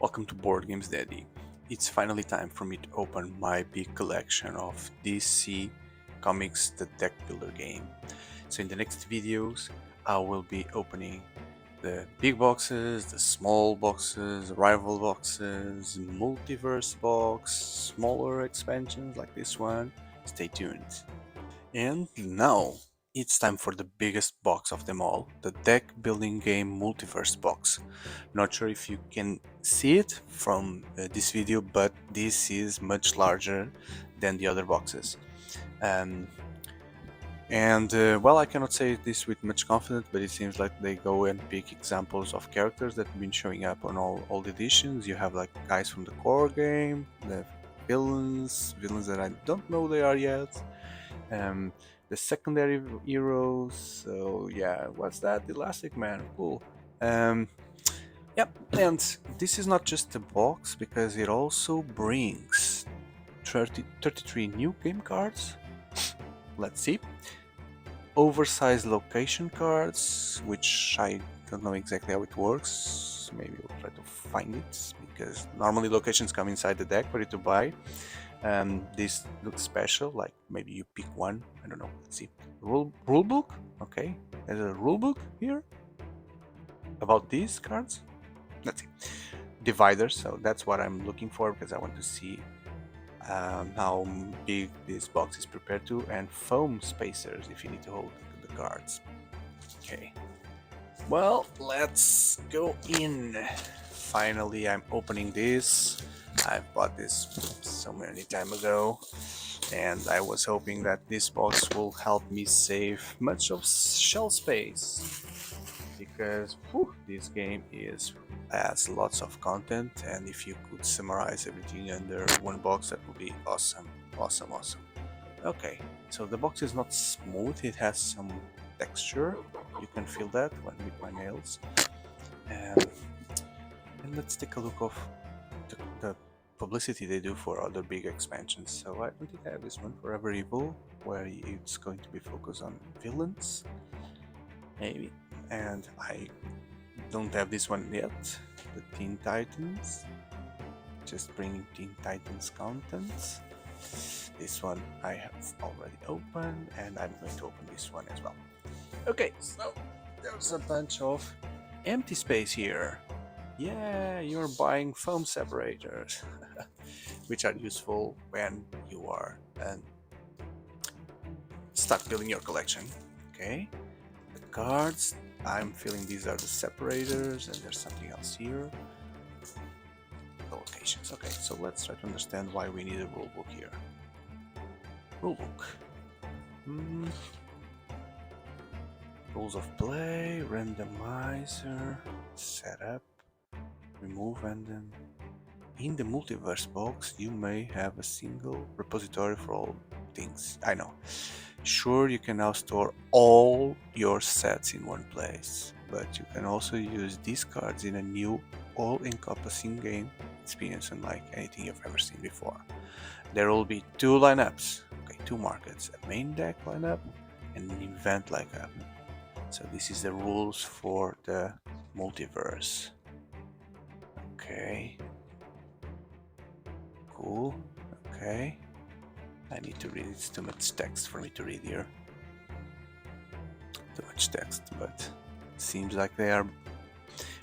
Welcome to Board Games Daddy. It's finally time for me to open my big collection of DC Comics the Deck Builder game. So in the next videos I will be opening the big boxes, the small boxes, rival boxes, multiverse box, smaller expansions like this one. Stay tuned. And now it's time for the biggest box of them all, the deck building game Multiverse box. Not sure if you can see it from this video, but this is much larger than the other boxes. Well, I cannot say this with much confidence, but it seems like they go and pick examples of characters that have been showing up on all the editions. You have like guys from the core game, the villains that I don't know they are yet. The secondary heroes. So yeah, what's that? Elastic Man, cool. Yep, and this is not just a box because it also brings 33 new game cards. Let's see. Oversized location cards, which I don't know exactly how it works. Maybe we'll try to find it because normally locations come inside the deck for you to buy. This looks special, like maybe you pick one. I don't know. Let's see. Rule book. Okay, there's a rule book here about these cards. Let's see. Dividers. So that's what I'm looking for because I want to see how big this box is prepared to, and foam spacers if you need to hold the cards. Okay. Well, let's go in. Finally, I'm opening this. I bought this so many time ago, and I was hoping that this box will help me save much of shelf space because this game has lots of content, and if you could summarize everything under one box, that would be awesome. Okay, so the box is not smooth, it has some texture. You can feel that when with my nails. And let's take a look of the publicity they do for other big expansions. So I don't think I have this one, Forever Evil, where it's going to be focused on villains, maybe. And I don't have this one yet, the Teen Titans, just bringing Teen Titans content. This one I have already opened, and I'm going to open this one as well. Okay, so there's a bunch of empty space here. Yeah, you're buying foam separators, which are useful when you are start building your collection. Okay, the cards, I'm feeling these are the separators, and there's something else here. The locations. Okay, so let's try to understand why we need a rulebook here. Rulebook. Rules of play, randomizer, setup, remove, and then in the multiverse box you may have a single repository for all things. I know. Sure, you can now store all your sets in one place, but you can also use these cards in a new all-encompassing game experience unlike anything you've ever seen before. There will be two lineups, okay, two markets, a main deck lineup and an event lineup. So this is the rules for the multiverse. Okay. Cool. Okay. I need to read, it's too much text for me to read here. Too much text, but it seems like they are...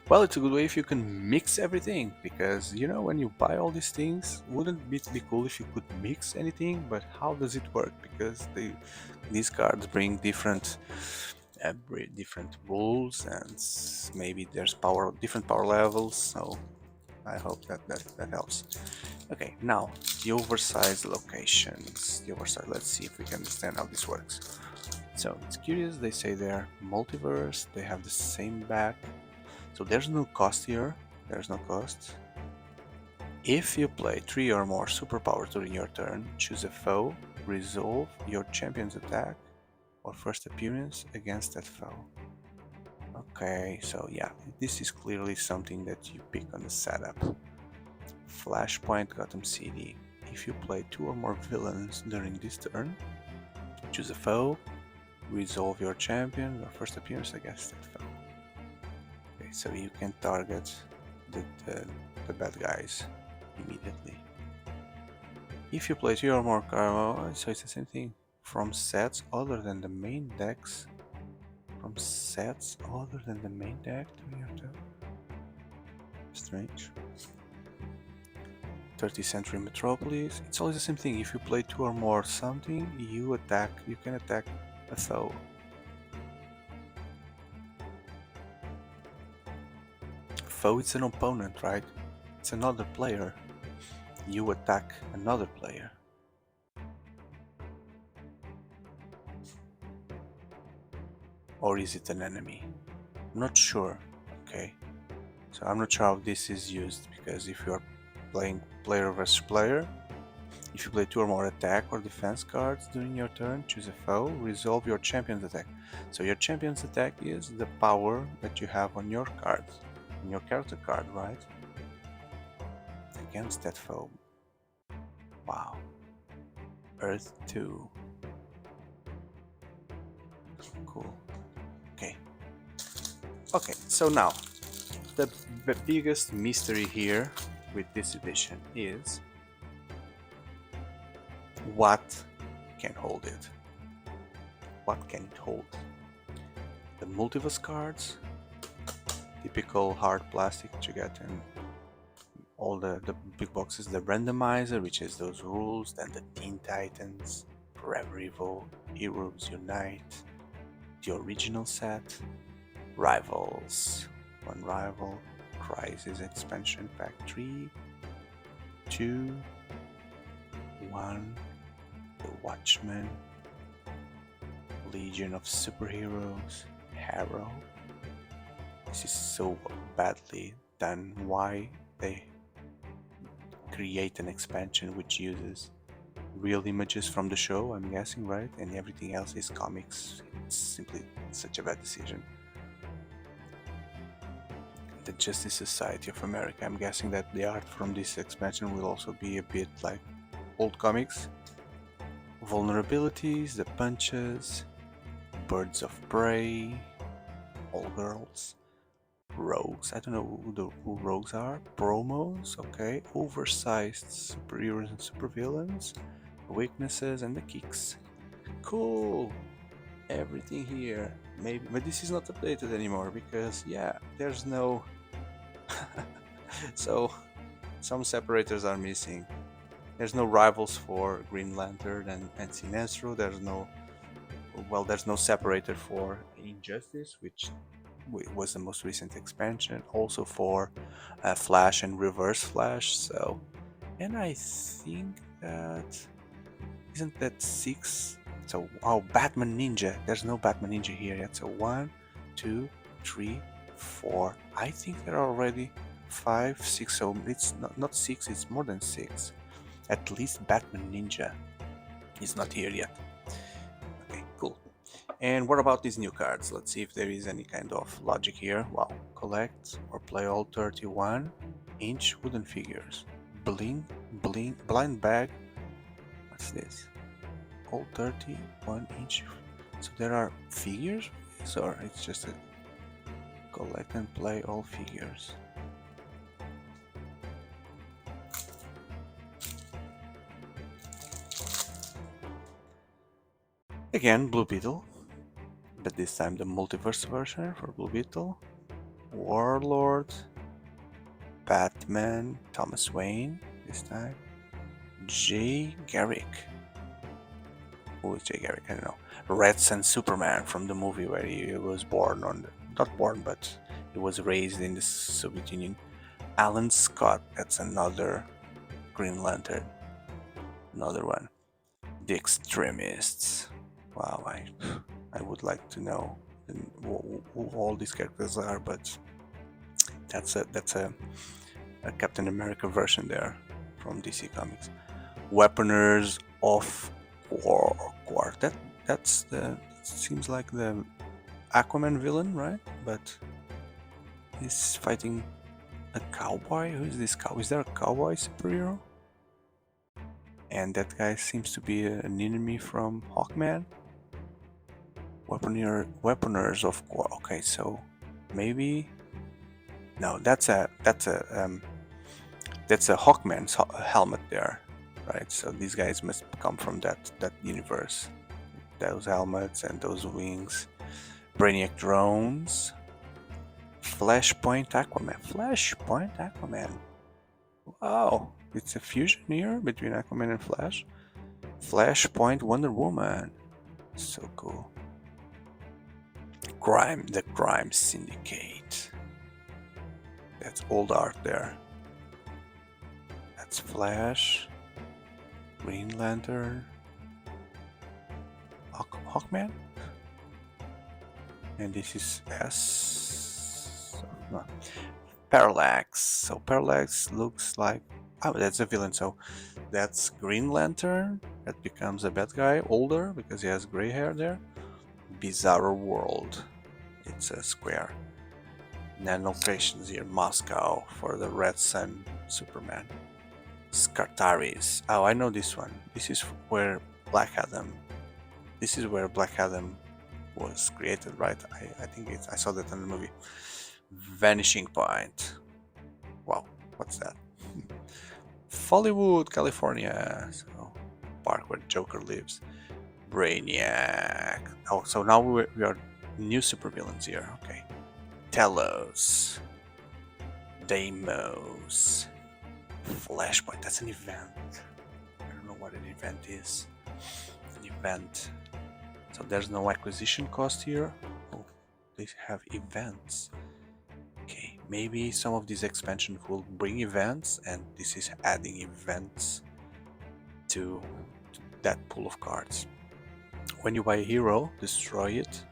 Well, it's a good way if you can mix everything, because, you know, when you buy all these things, wouldn't it be cool if you could mix anything? But how does it work? Because these cards bring different rules, and maybe there's different power levels, so I hope that helps. Okay, now the oversized locations. Let's see if we can understand how this works. So it's curious, they say they're multiverse, they have the same back, so there's no cost here. There's no cost. If you play 3 or more superpowers during your turn, choose a foe, resolve your champion's attack or first appearance against that foe. Okay, so yeah, this is clearly something that you pick on the setup. Flashpoint Gotham City. If you play 2 or more villains during this turn, choose a foe, resolve your champion or first appearance against that foe. Okay, so you can target the bad guys immediately. If you play 2 or more cards, so it's the same thing. From sets other than the main decks. From sets other than the main deck to your turn. Strange. 30th Century Metropolis. It's always the same thing. If you play 2 or more something, you can attack a foe. Foe is an opponent, right? It's another player. You attack another player. Or is it an enemy? I'm not sure, okay? So I'm not sure how this is used, because if you're playing player versus player, if you play 2 or more attack or defense cards during your turn, choose a foe, resolve your champion's attack. So your champion's attack is the power that you have on your cards, on your character card, right? Against that foe. Wow. Earth 2. Cool. Okay, so now, the biggest mystery here with this edition is what can hold it. What can it hold? The Multiverse cards, typical hard plastic that you get in all the big boxes, the randomizer, which is those rules, then the Teen Titans, Forever Evil, Heroes Unite, the original set, Rivals, one rival, Crisis Expansion Pack 3, 2, 1, The Watchmen, Legion of Superheroes, Harrow. This is so badly done. Why they create an expansion which uses real images from the show, I'm guessing, right? And everything else is comics. It's simply such a bad decision. The Justice Society of America. I'm guessing that the art from this expansion will also be a bit like old comics. Vulnerabilities, the punches, Birds of Prey, All Girls, Rogues. I don't know who rogues are. Promos, okay. Oversized superheroes and supervillains, weaknesses and the kicks. Cool. Everything here. Maybe, but this is not updated anymore because yeah, there's no. So some separators are missing. There's no rivals for Green Lantern and Sinestro. There's no separator for Injustice, which was the most recent expansion. Also for Flash and Reverse Flash. So, and I think that isn't that 6. So, oh, Batman Ninja. There's no Batman Ninja here yet. So 1, 2, 3, 4. I think there are already 5, 6. So it's not 6. It's more than 6. At least Batman Ninja is not here yet. Okay, cool. And what about these new cards? Let's see if there is any kind of logic here. Wow. Collect or play all 31-inch wooden figures. Blind bag. What's this? All 31-inch. So there are figures? Or it's just a collect and play all figures. Again, Blue Beetle, but this time the Multiverse version for Blue Beetle. Warlord, Batman, Thomas Wayne this time. Jay Garrick. Who is Jay Garrick? I don't know. Red Sun Superman from the movie where he was born not born, but he was raised in the Soviet Union. Alan Scott, that's another Green Lantern. Another one. The Extremists. Wow, I would like to know who all these characters are, but that's a Captain America version there from DC Comics. Weaponers of War. That's the seems like the Aquaman villain, right? But he's fighting a cowboy. Who is this cow? Is there a cowboy superhero? And that guy seems to be an enemy from Hawkman. Weaponers of War. Okay, so maybe No, that's a Hawkman's helmet there, right? So these guys must come from that universe. Those helmets and those wings. Brainiac drones. Flashpoint Aquaman. Flashpoint Aquaman. Wow, it's a fusion here between Aquaman and Flash. Flashpoint Wonder Woman. So cool. The Crime Syndicate. That's old art there. That's Flash. Green Lantern. Hawkman? And this is S. No. Parallax. So Parallax looks like. Oh, that's a villain. So that's Green Lantern. That becomes a bad guy, older because he has gray hair there. Bizarro World. It's a square. Then locations here: Moscow for the Red Sun Superman. Skartaris. Oh, I know this one. This is where Black Adam. This is where Black Adam was created, right? I think I saw that in the movie. Vanishing Point. Wow, what's that? Follywood, California. So, park where Joker lives. Brainiac. Oh, so now we are new supervillains here. Okay. Telos. Deimos. Flashpoint. That's an event. I don't know what an event is. An event. So there's no acquisition cost here. Oh, they have events. Okay, maybe some of these expansions will bring events, and this is adding events to that pool of cards. When you buy a hero, destroy it.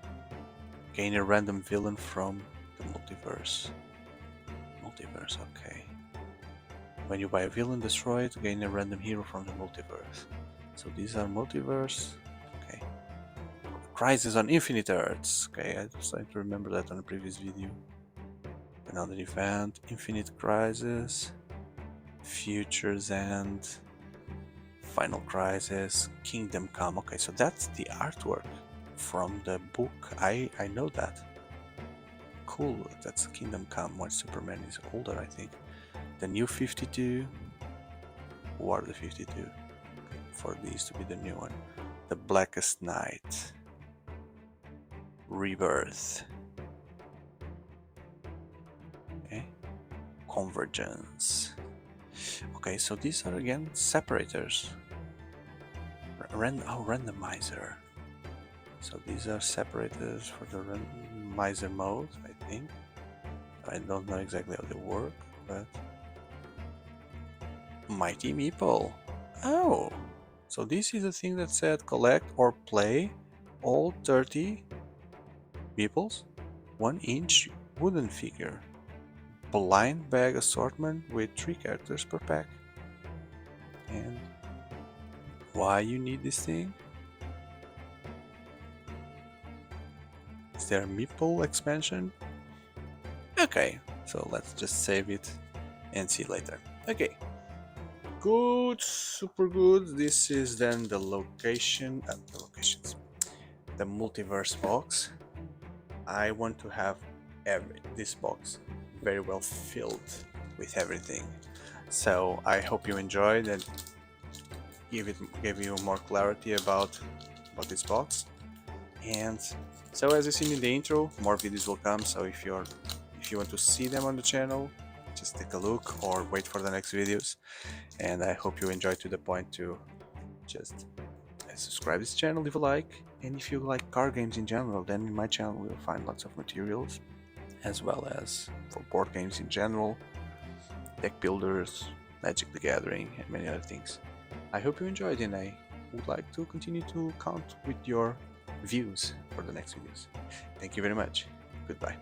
Gain a random villain from the multiverse. Multiverse, okay. When you buy a villain, destroy it, gain a random hero from the multiverse. So these are multiverse. Okay. Crisis on Infinite Earths. Okay, I just like to remember that on a previous video. Another event. Infinite Crisis. Futures End. Final Crisis. Kingdom Come. Okay, so that's the artwork from the book. I know that. Cool, that's Kingdom Come when Superman is older, I think. The New 52. Who are the 52? For these to be the new one. The Blackest Night. Rebirth. Okay. Convergence. Okay, so these are again separators. Randomizer. So these are separators for the randomizer mode, I think. I don't know exactly how they work, but... Mighty Meeple. Oh! So this is a thing that said collect or play all 30 Meeples, 1-inch wooden figure. Blind bag assortment with 3 characters per pack. And why you need this thing? Is there a Meeple expansion? Okay, so let's just save it and see later. Okay. Good, super good. This is then the locations, the multiverse box. I want to have this box very well filled with everything. So I hope you enjoyed and gave you more clarity about this box. And so as you seen in the intro, more videos will come. So if you want to see them on the channel, just take a look or wait for the next videos. And I hope you enjoyed to the point to just subscribe this channel, leave a like, and if you like car games in general, then in my channel you'll find lots of materials, as well as for board games in general, deck builders, Magic the Gathering, and many other things. I hope you enjoyed, and I would like to continue to count with your views for the next videos. Thank you very much. Goodbye.